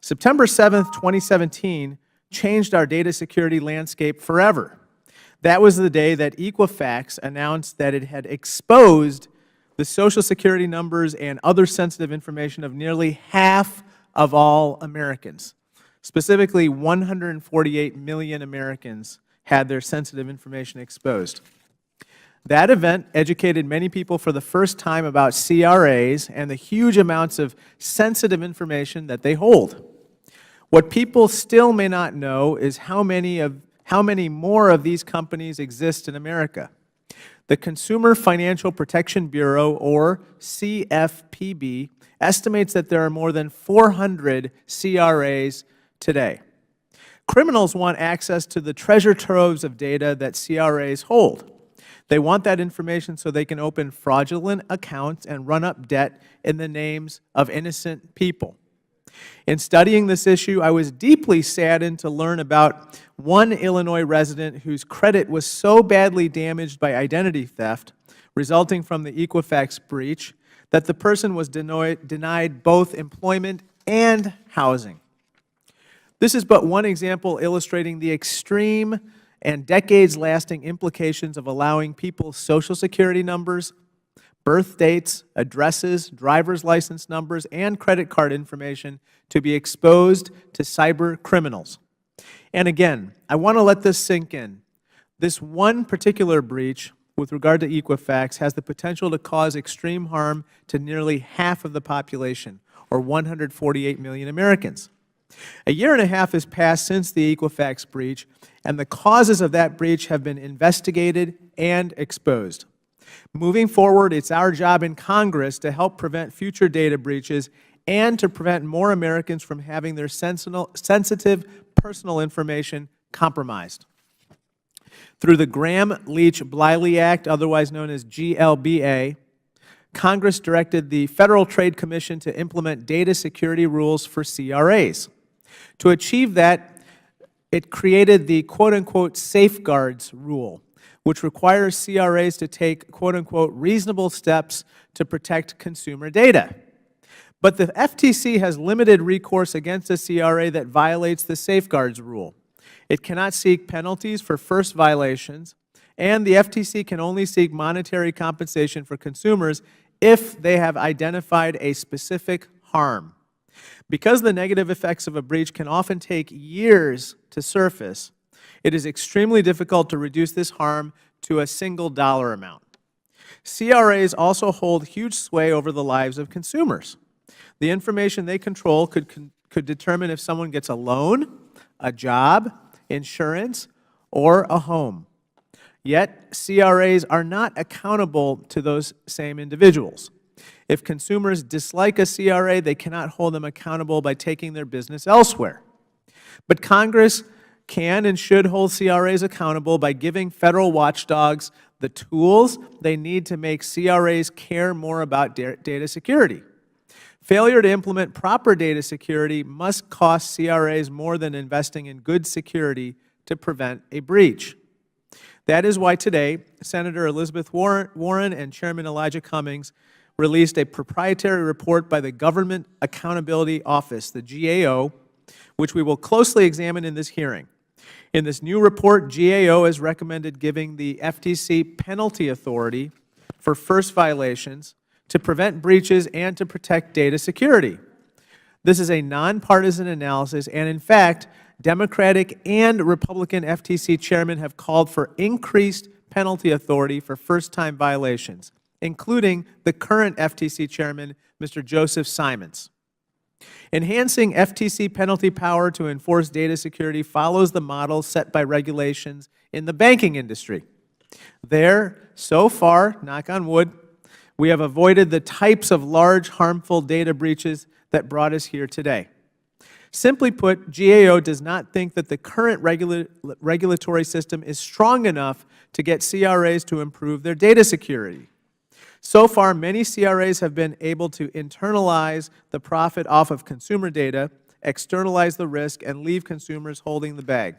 September 7th, 2017 changed our data security landscape forever. That was the day that Equifax announced that it had exposed the Social Security numbers and other sensitive information of nearly half of all Americans. Specifically, 148 million Americans had their sensitive information exposed. That event educated many people for the first time about CRAs and the huge amounts of sensitive information that they hold. What people still may not know is how many more of these companies exist in America. The Consumer Financial Protection Bureau, or CFPB, estimates that there are more than 400 CRAs today. Criminals want access to the treasure troves of data that CRAs hold. They want that information so they can open fraudulent accounts and run up debt in the names of innocent people. In studying this issue, I was deeply saddened to learn about one Illinois resident whose credit was so badly damaged by identity theft resulting from the Equifax breach that the person was denied both employment and housing. This is but one example illustrating the extreme and decades-lasting implications of allowing people's Social Security numbers, birth dates, addresses, driver's license numbers, and credit card information to be exposed to cyber criminals. And again, I want to let this sink in. This one particular breach with regard to Equifax has the potential to cause extreme harm to nearly half of the population, or 148 million Americans. A year and a half has passed since the Equifax breach, and the causes of that breach have been investigated and exposed. Moving forward, it's our job in Congress to help prevent future data breaches and to prevent more Americans from having their sensitive personal information compromised. Through the Gramm-Leach-Bliley Act, otherwise known as GLBA, Congress directed the Federal Trade Commission to implement data security rules for CRAs. To achieve that, it created the quote-unquote safeguards rule, which requires CRAs to take quote-unquote reasonable steps to protect consumer data. But the FTC has limited recourse against a CRA that violates the safeguards rule. It cannot seek penalties for first violations, and the FTC can only seek monetary compensation for consumers if they have identified a specific harm. Because the negative effects of a breach can often take years to surface, it is extremely difficult to reduce this harm to a single dollar amount. CRAs also hold huge sway over the lives of consumers. The information they control could determine if someone gets a loan, a job, insurance, or a home. Yet, CRAs are not accountable to those same individuals. If consumers dislike a CRA, they cannot hold them accountable by taking their business elsewhere. But Congress can and should hold CRAs accountable by giving federal watchdogs the tools they need to make CRAs care more about data security. Failure to implement proper data security must cost CRAs more than investing in good security to prevent a breach. That is why today, Senator Elizabeth Warren and Chairman Elijah Cummings released a proprietary report by the Government Accountability Office, the GAO, which we will closely examine in this hearing. In this new report, GAO has recommended giving the FTC penalty authority for first violations to prevent breaches and to protect data security. This is a nonpartisan analysis, and in fact, Democratic and Republican FTC chairmen have called for increased penalty authority for first-time violations, including the current FTC chairman, Mr. Joseph Simons. Enhancing FTC penalty power to enforce data security follows the model set by regulations in the banking industry. There, so far, knock on wood, we have avoided the types of large, harmful data breaches that brought us here today. Simply put, GAO does not think that the current regulatory system is strong enough to get CRAs to improve their data security. So far, many CRAs have been able to internalize the profit off of consumer data, externalize the risk, and leave consumers holding the bag.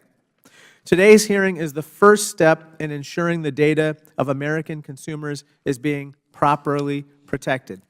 Today's hearing is the first step in ensuring the data of American consumers is being properly protected.